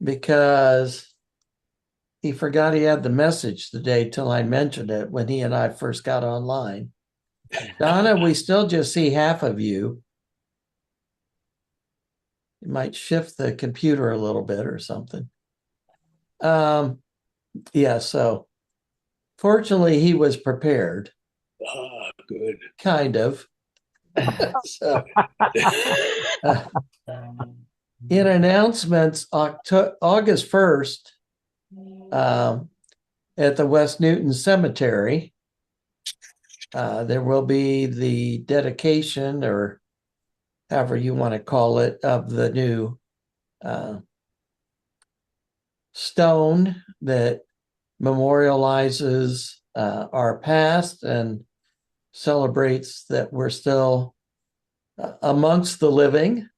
because he forgot he had the message today till I mentioned it when he and I first got online. Donna, we still just see half of you. You might shift the computer a little bit or something. Yeah, so fortunately he was prepared. Good. Kind of. So, in announcements, August 1st, at the West Newton Cemetery, there will be the dedication, or however you want to call it, of the new stone that memorializes our past and celebrates that we're still amongst the living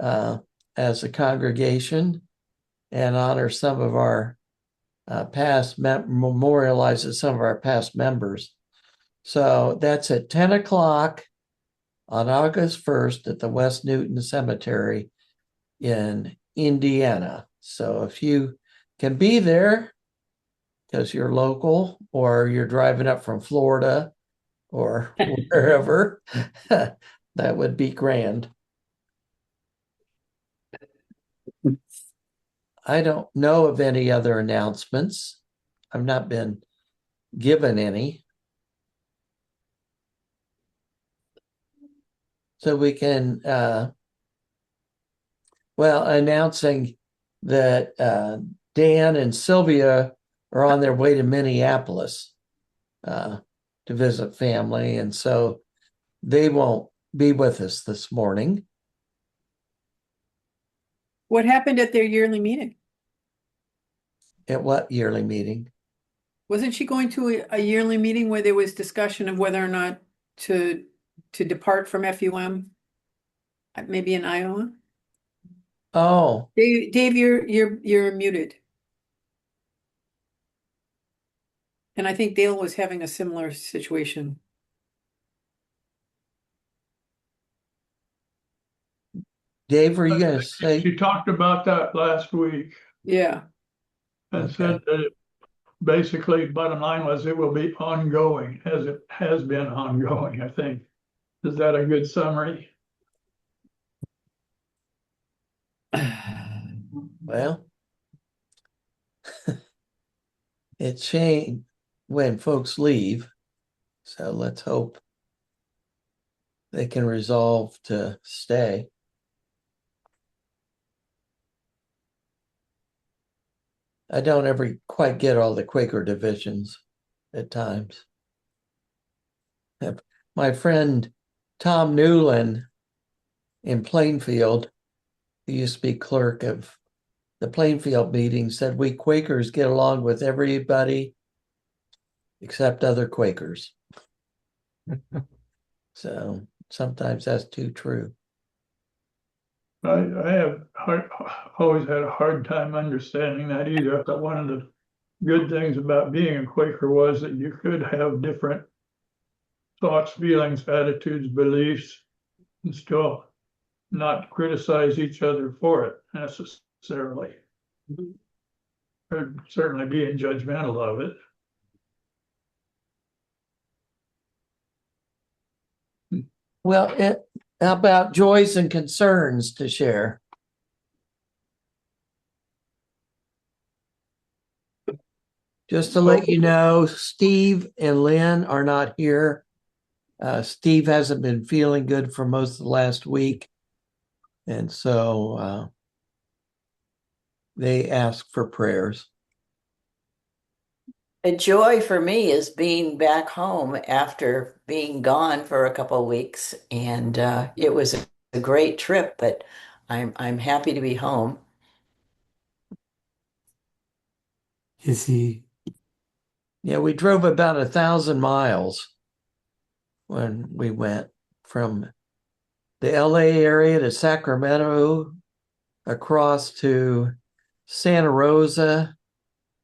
as a congregation, and honors some of our memorializes some of our past members. So that's at 10 o'clock on August 1st at the West Newton Cemetery in Indiana. So if you can be there because you're local or you're driving up from Florida or wherever, that would be grand. I don't know of any other announcements. I've not been given any. So we can, announcing that Dan and Sylvia are on their way to Minneapolis to visit family. And so they won't be with us this morning. What happened at their yearly meeting? At what yearly meeting? Wasn't she going to a yearly meeting where there was discussion of whether or not to depart from FUM? Maybe in Iowa? Oh, Dave, you're muted. And I think Dale was having a similar situation. Dave, were you going to say? She talked about that last week Yeah. and Okay. said that basically bottom line was it will be ongoing, as it has been ongoing, I think. Is that a good summary? Well, it changed when folks leave. So let's hope they can resolve to stay. I don't ever quite get all the Quaker divisions at times. My friend Tom Newland in Plainfield, who used to be clerk of the Plainfield meeting, said we Quakers get along with everybody except other Quakers. So sometimes that's too true. I have always had a hard time understanding that either. But one of the good things about being a Quaker was that you could have different thoughts, feelings, attitudes, beliefs, and still not criticize each other for it necessarily. Or certainly being judgmental of it. Well, how about joys and concerns to share? Just to let you know, Steve and Lynn are not here. Steve hasn't been feeling good for most of the last week. And so they ask for prayers. A joy for me is being back home after being gone for a couple of weeks, and it was a great trip. But I'm happy to be home. Is he? Yeah, we drove about 1,000 miles when we went from the LA area to Sacramento, across to Santa Rosa,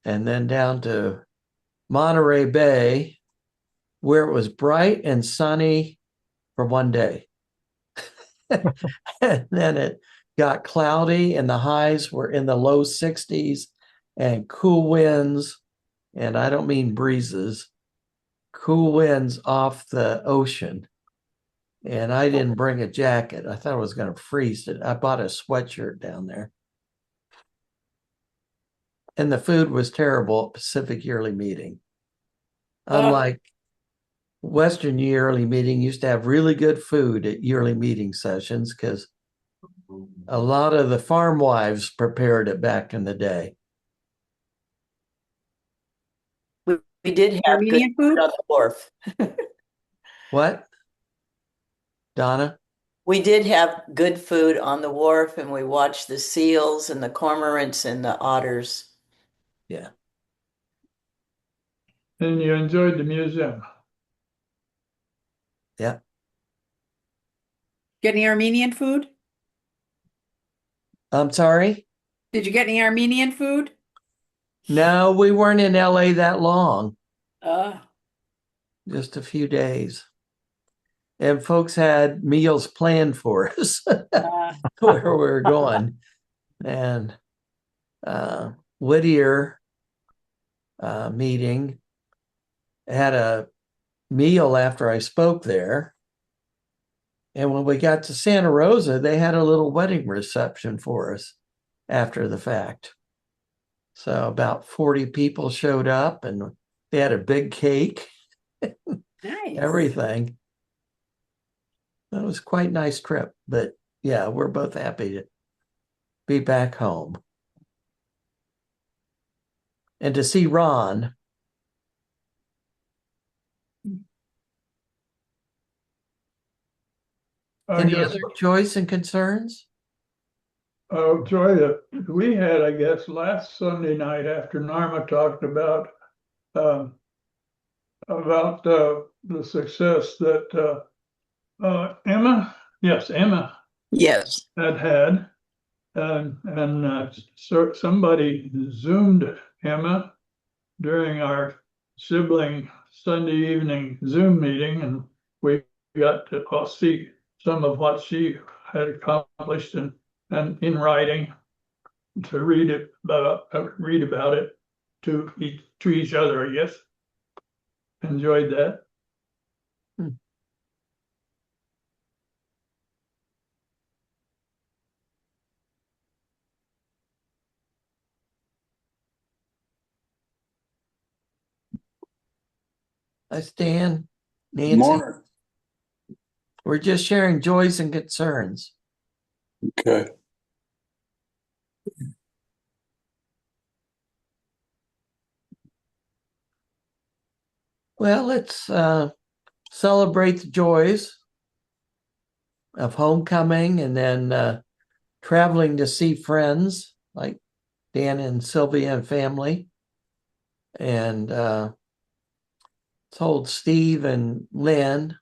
and then down to Monterey Bay, where it was bright and sunny for one day. And then it got cloudy and the highs were in the low 60s and cool winds. And I don't mean breezes, cool winds off the ocean. And I didn't bring a jacket. I thought I was going to freeze it. I bought a sweatshirt down there. And the food was terrible at Pacific Yearly Meeting. Unlike Western Yearly Meeting used to have really good food at yearly meeting sessions because a lot of the farm wives prepared it back in the day. We did have good Armenian food? on the wharf. What? Donna? We did have good food on the wharf, and we watched the seals and the cormorants and the otters. Yeah. And you enjoyed the museum. Yeah. Get any Armenian food? I'm sorry? Did you get any Armenian food? No, we weren't in LA that long, Uh, just a few days. And folks had meals planned for us where we were going. And Whittier meeting had a meal after I spoke there. And when we got to Santa Rosa, they had a little wedding reception for us after the fact. So about 40 people showed up and they had a big cake, nice. everything. That was quite a nice trip. But yeah, we're both happy to be back home. And to see Ron. Any other joys and concerns? Joy that we had, I guess, last Sunday night after Norma talked about the success that Emma Yes. had, and so somebody Zoomed Emma during our sibling Sunday evening Zoom meeting, and we got to see some of what she had accomplished and in writing to read about it to each other, I guess. Enjoyed that. Hi, Stan. Good Nancy. morning. We're just sharing joys and concerns. Okay. Well, let's celebrate the joys of homecoming and then traveling to see friends like Dan and Sylvia and family. And told Steve and Lynn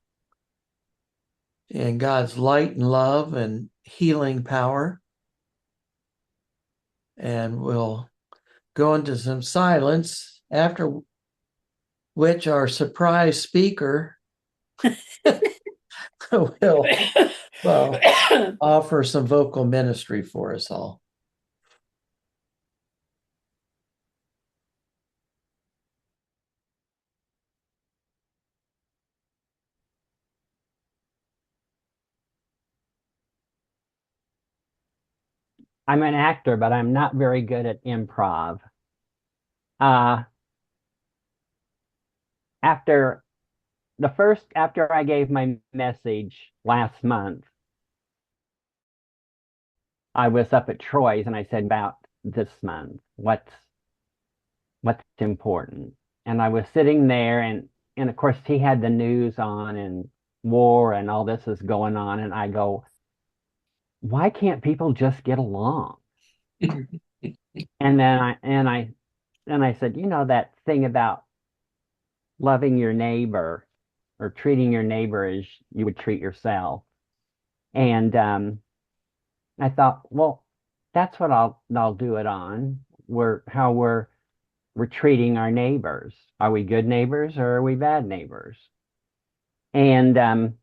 in God's light and love and healing power. And we'll go into some silence, after which our surprise speaker will offer some vocal ministry for us all. I'm an actor, but I'm not very good at improv. After I gave my message last month, I was up at Troy's and I said, about this month, what's important? And I was sitting there and of course he had the news on and war and all this is going on. And I go, why can't people just get along? And then I said, that thing about loving your neighbor or treating your neighbor as you would treat yourself. And I thought, well, that's what I'll do it on. How we're treating our neighbors. Are we good neighbors or are we bad neighbors? And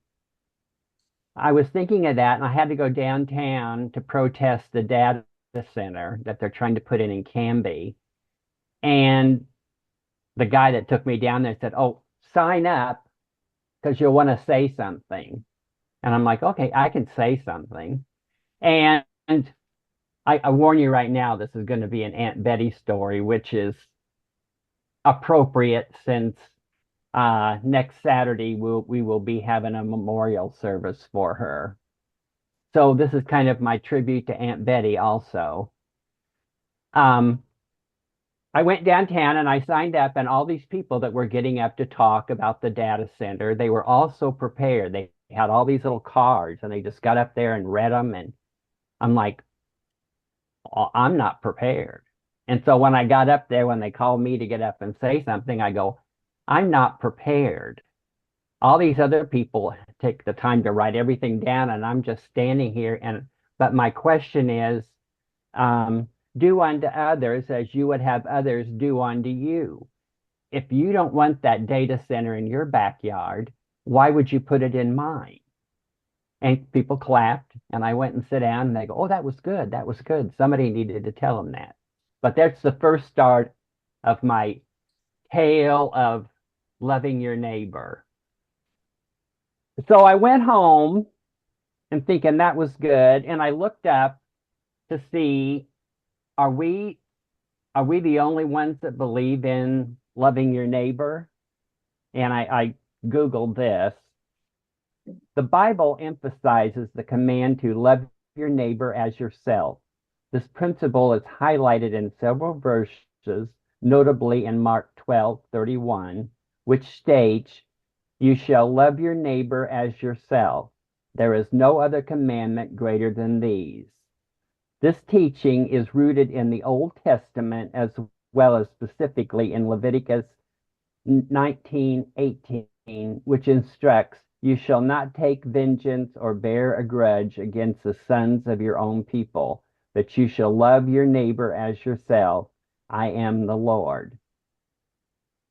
I was thinking of that, and I had to go downtown to protest the data center that they're trying to put in Canby. And the guy that took me down there said, "Oh, sign up because you'll want to say something." And I'm like, "Okay, I can say something." And I warn you right now, this is going to be an Aunt Betty story, which is appropriate since next Saturday we will be having a memorial service for her. So this is kind of my tribute to Aunt Betty also. Um, I went downtown and I signed up, and all these people that were getting up to talk about the data center, they were all so prepared. They had all these little cards and they just got up there and read them. And I'm like, "Oh, I'm not prepared." And so when I got up there, when they called me to get up and say something, I go, "I'm not prepared." All these other people take the time to write everything down, and I'm just standing here. But my question is, do unto others as you would have others do unto you. If you don't want that data center in your backyard, why would you put it in mine? And people clapped, and I went and sat down, and they go, "Oh, that was good. That was good. Somebody needed to tell them that." But that's the first start of my tale of loving your neighbor. So I went home and thinking that was good, and I looked up to see, are we the only ones that believe in loving your neighbor? And I Googled this. The Bible emphasizes the command to love your neighbor as yourself. This principle is highlighted in several verses, notably in Mark 12:31, which states, "You shall love your neighbor as yourself. There is no other commandment greater than these." This teaching is rooted in the Old Testament as well as specifically in Leviticus 19:18, which instructs, "You shall not take vengeance or bear a grudge against the sons of your own people, but you shall love your neighbor as yourself. I am the Lord."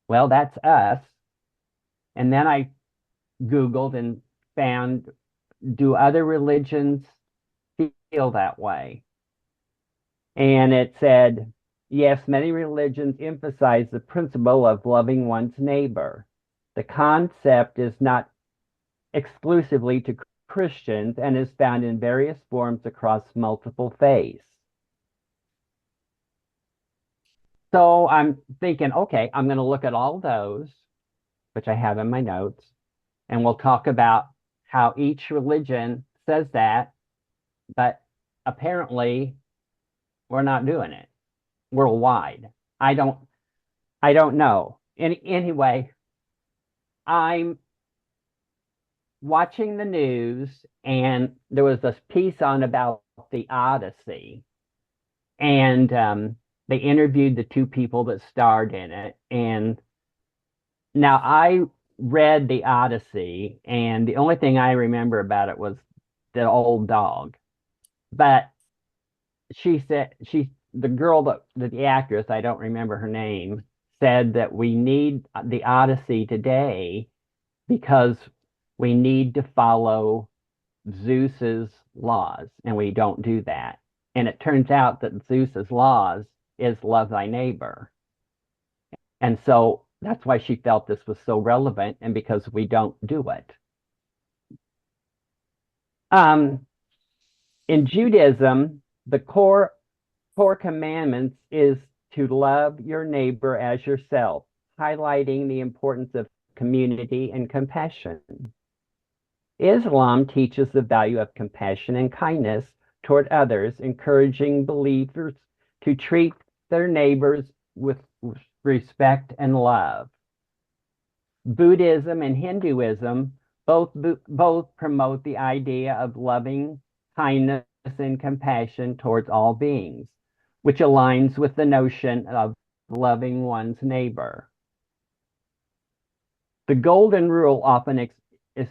Well, that's us. And then I Googled and found, do other religions feel that way? And it said, yes, many religions emphasize the principle of loving one's neighbor. The concept is not exclusively to Christians and is found in various forms across multiple faiths. So I'm thinking, okay, I'm going to look at all those, which I have in my notes, and we'll talk about how each religion says that, but apparently we're not doing it worldwide. I don't know. Anyway, I'm watching the news, and there was this piece on about the Odyssey, and they interviewed the two people that starred in it. And now I read the Odyssey, and the only thing I remember about it was the old dog. But she said, the girl the actress, I don't remember her name, said that we need the Odyssey today because we need to follow Zeus's laws, and we don't do that. And it turns out that Zeus's laws is love thy neighbor. And so that's why she felt this was so relevant, and because we don't do it. In Judaism, the core commandments is to love your neighbor as yourself, highlighting the importance of community and compassion. Islam teaches the value of compassion and kindness toward others, encouraging believers to treat their neighbors with respect and love. Buddhism and Hinduism both promote the idea of loving kindness and compassion towards all beings, which aligns with the notion of loving one's neighbor. The golden rule is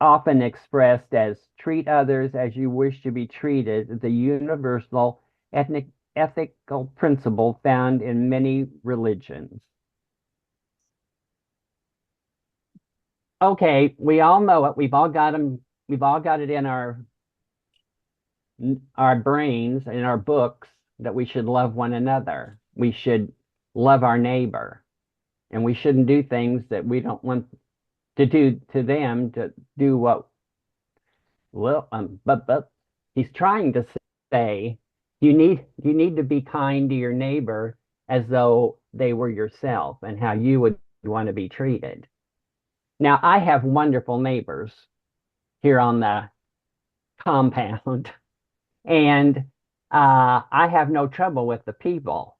often expressed as treat others as you wish to be treated, the universal ethical principle found in many religions. Okay, we all know it. We've all got them we've all got it in our brains, in our books, that we should love one another. We should love our neighbor, and we shouldn't do things that we don't want to do to them, to do what, well, but he's trying to say you need to be kind to your neighbor as though they were yourself, and how you would want to be treated. Now, I have wonderful neighbors here on the compound, and I have no trouble with the people.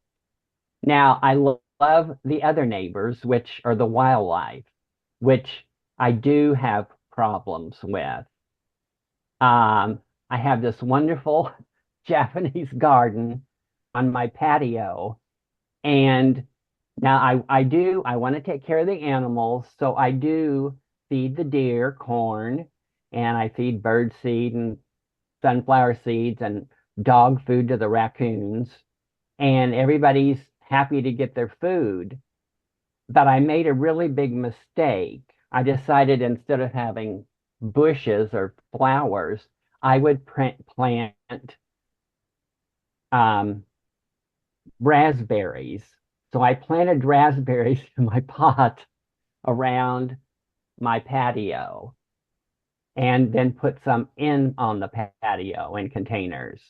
Now, I love the other neighbors, which are the wildlife, which I do have problems with. I have this wonderful Japanese garden on my patio, and now I want to take care of the animals, so I do feed the deer corn, and I feed bird seed and sunflower seeds and dog food to the raccoons, and everybody's happy to get their food. But I made a really big mistake. I decided instead of having bushes or flowers, I would plant raspberries. So I planted raspberries in my pot around my patio, and then put some in on the patio in containers.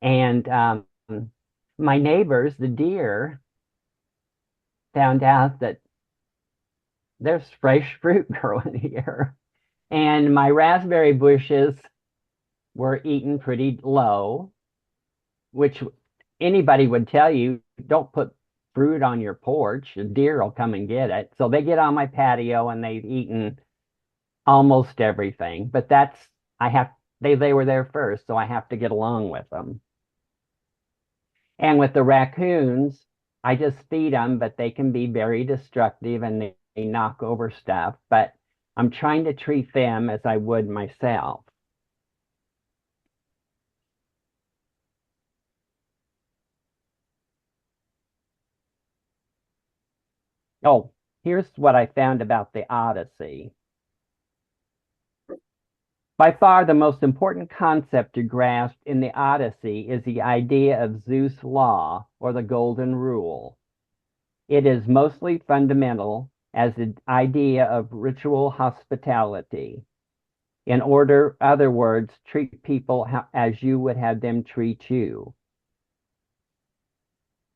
And my neighbors, the deer, found out that there's fresh fruit growing here. And my raspberry bushes were eaten pretty low, which anybody would tell you, don't put fruit on your porch. The deer will come and get it. So they get on my patio and they've eaten almost everything. But they were there first, so I have to get along with them. And with the raccoons, I just feed them, but they can be very destructive and they knock over stuff. But I'm trying to treat them as I would myself. Oh, here's what I found about the Odyssey. By far, the most important concept to grasp in the Odyssey is the idea of Zeus' law, or the golden rule. It is mostly fundamental as the idea of ritual hospitality. In other words, treat people as you would have them treat you.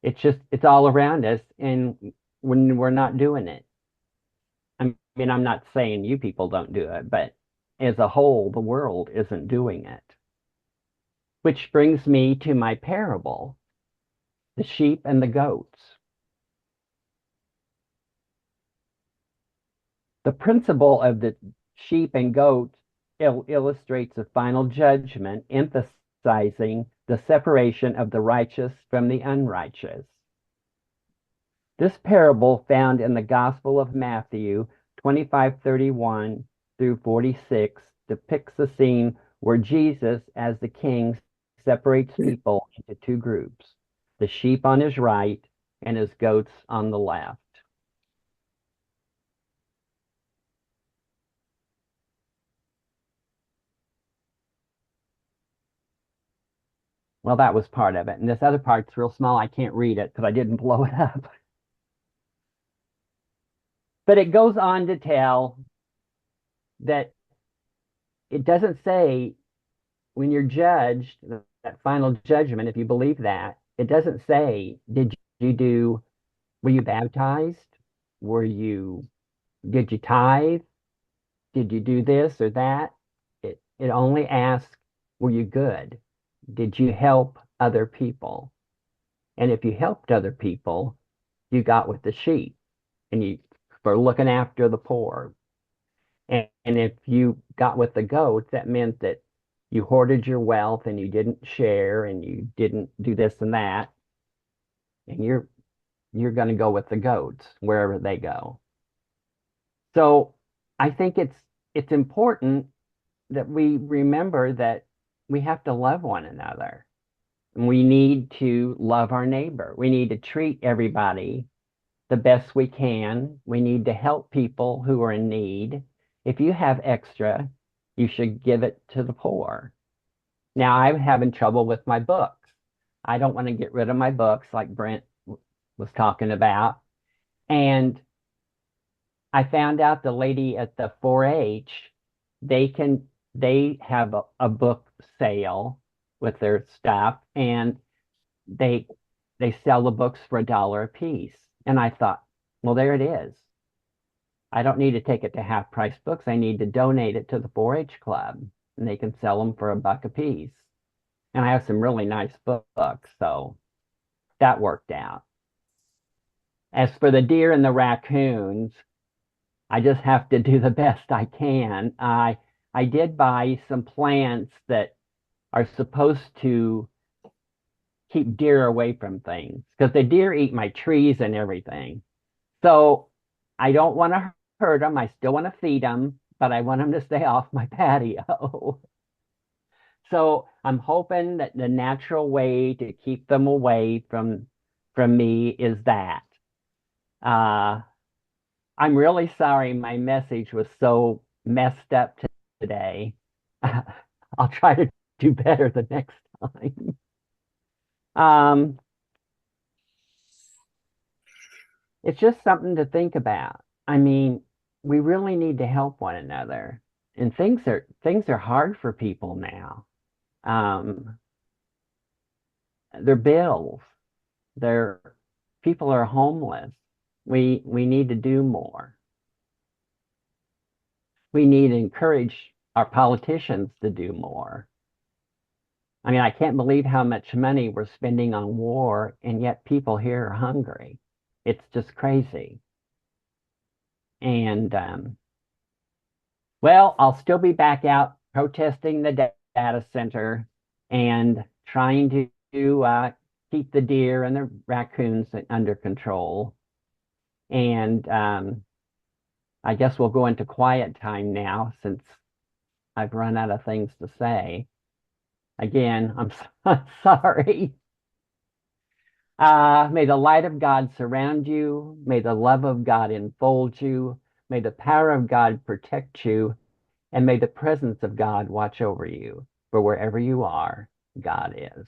It's all around us, and when we're not doing it. I mean, I'm not saying you people don't do it, but as a whole, the world isn't doing it. Which brings me to my parable, the sheep and the goats. The principle of the sheep and goats illustrates a final judgment, emphasizing the separation of the righteous from the unrighteous. This parable, found in the Gospel of Matthew 25:31 through 46, depicts a scene where Jesus, as the king, separates people into two groups, the sheep on his right and his goats on the left. Well, that was part of it. And this other part's real small. I can't read it because I didn't blow it up. But it goes on to tell that it doesn't say when you're judged, that final judgment, if you believe that, it doesn't say, were you baptized? Did you tithe? Did you do this or that? It only asks, were you good? Did you help other people? And if you helped other people, you got with the sheep, and you for looking after the poor. And if you got with the goats, that meant that you hoarded your wealth and you didn't share and you didn't do this and that. And you're going to go with the goats wherever they go. So I think it's important that we remember that we have to love one another. We need to love our neighbor. We need to treat everybody the best we can. We need to help people who are in need. If you have extra, you should give it to the poor. Now I'm having trouble with my books. I don't want to get rid of my books like Brent was talking about. And I found out the lady at the 4-H, they have a book sale with their stuff, and they sell the books for $1 a piece. And I thought, well, there it is. I don't need to take it to half price books. I need to donate it to the 4-H club, and they can sell them for $1 a piece. And I have some really nice books, so that worked out. As for the deer and the raccoons, I just have to do the best I can. I did buy some plants that are supposed to keep deer away from things because the deer eat my trees and everything. So I don't want to hurt them. I still want to feed them, but I want them to stay off my patio. So I'm hoping that the natural way to keep them away from me is that. I'm really sorry my message was so messed up today. I'll try to do better the next time. Um, it's just something to think about. I mean, we really need to help one another. And things are hard for people now. Um, their bills, their people are homeless. We need to do more. We need to encourage our politicians to do more. I mean, I can't believe how much money we're spending on war, and yet people here are hungry. It's just crazy. And well, I'll still be back out protesting the data center and trying to keep the deer and the raccoons under control. And I guess we'll go into quiet time now since I've run out of things to say. Again, I'm sorry. May the light of God surround you. May the love of God enfold you. May the power of God protect you. And may the presence of God watch over you. For wherever you are, God is.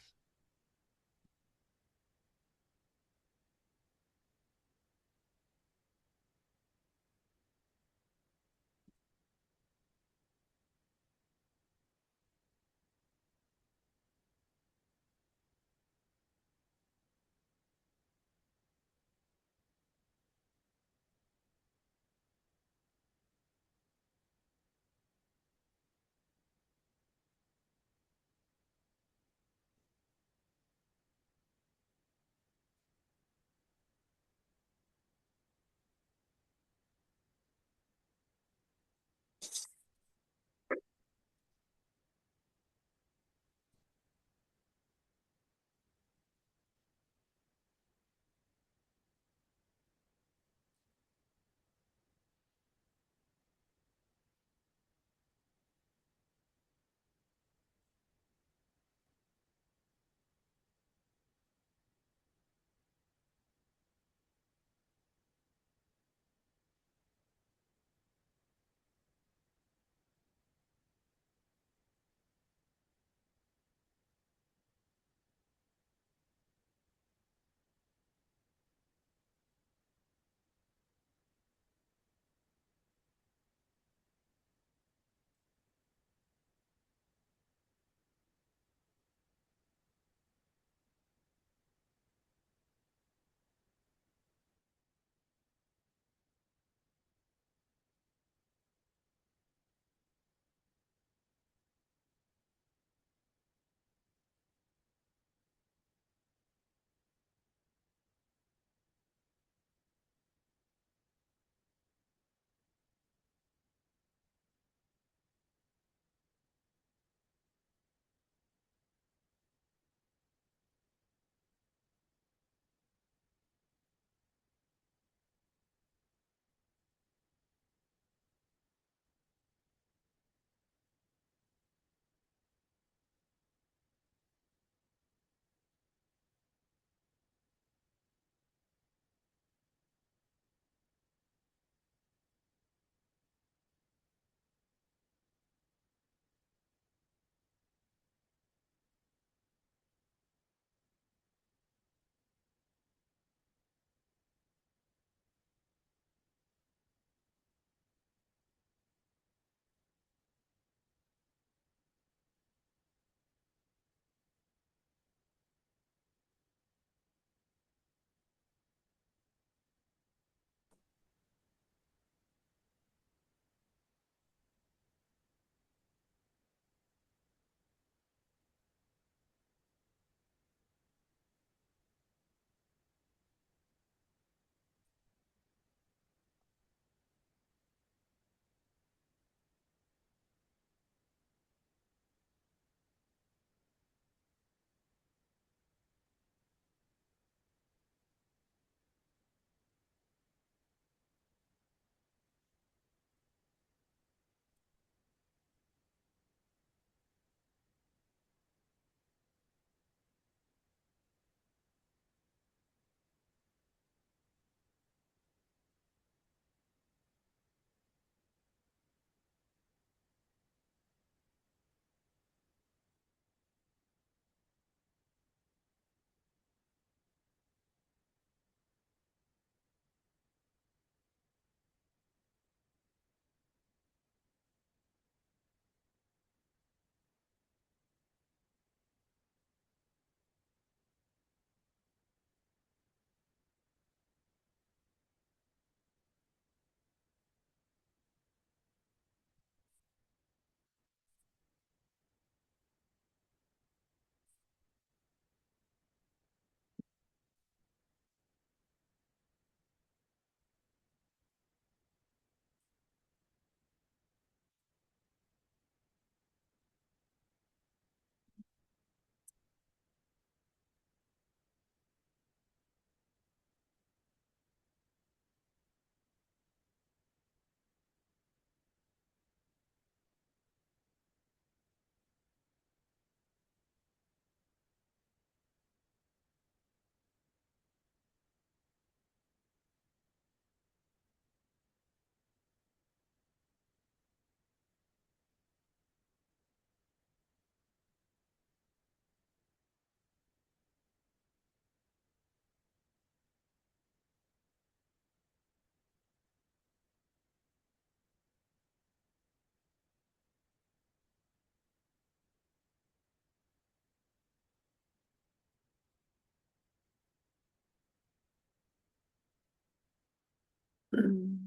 Mm.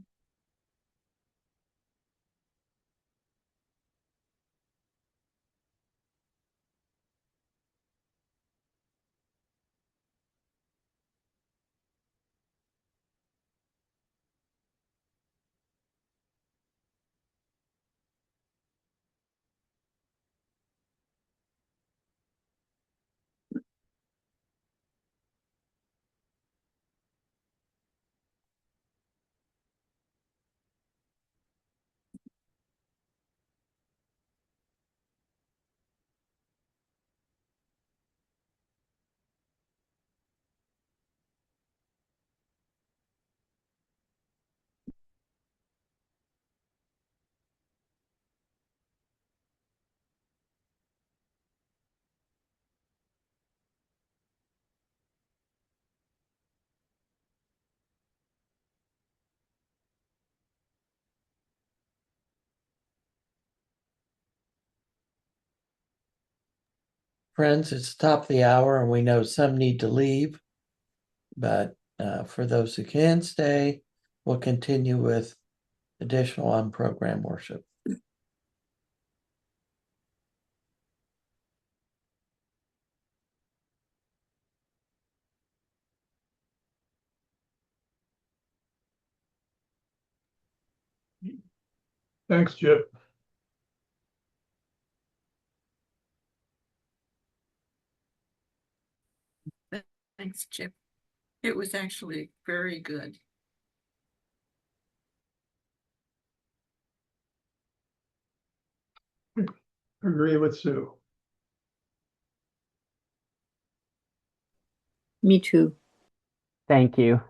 Friends, it's top of the hour and we know some need to leave. But for those who can stay, we'll continue with additional on-program worship. Thanks, Chip. Thanks, Chip. It was actually very good. Agree with Sue. Me too. Thank you.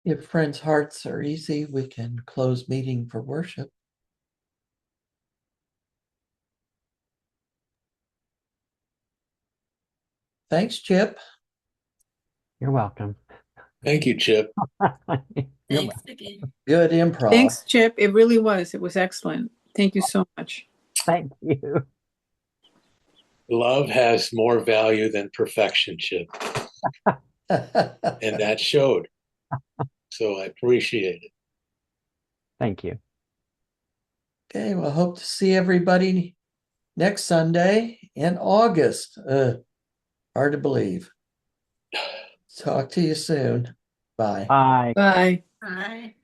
If friends' hearts are easy, we can close meeting for worship. Thanks, Chip. You're welcome. Thank you, Chip. You're Thanks again. Good improv. Thanks, Chip. It really was. It was excellent. Thank you so much. Thank you. Love has more value than perfection, Chip, and that showed. So I appreciate it. Thank you. Okay, well, hope to see everybody next Sunday in August. Hard to believe. Talk to you soon. Bye. Bye. Bye. Bye.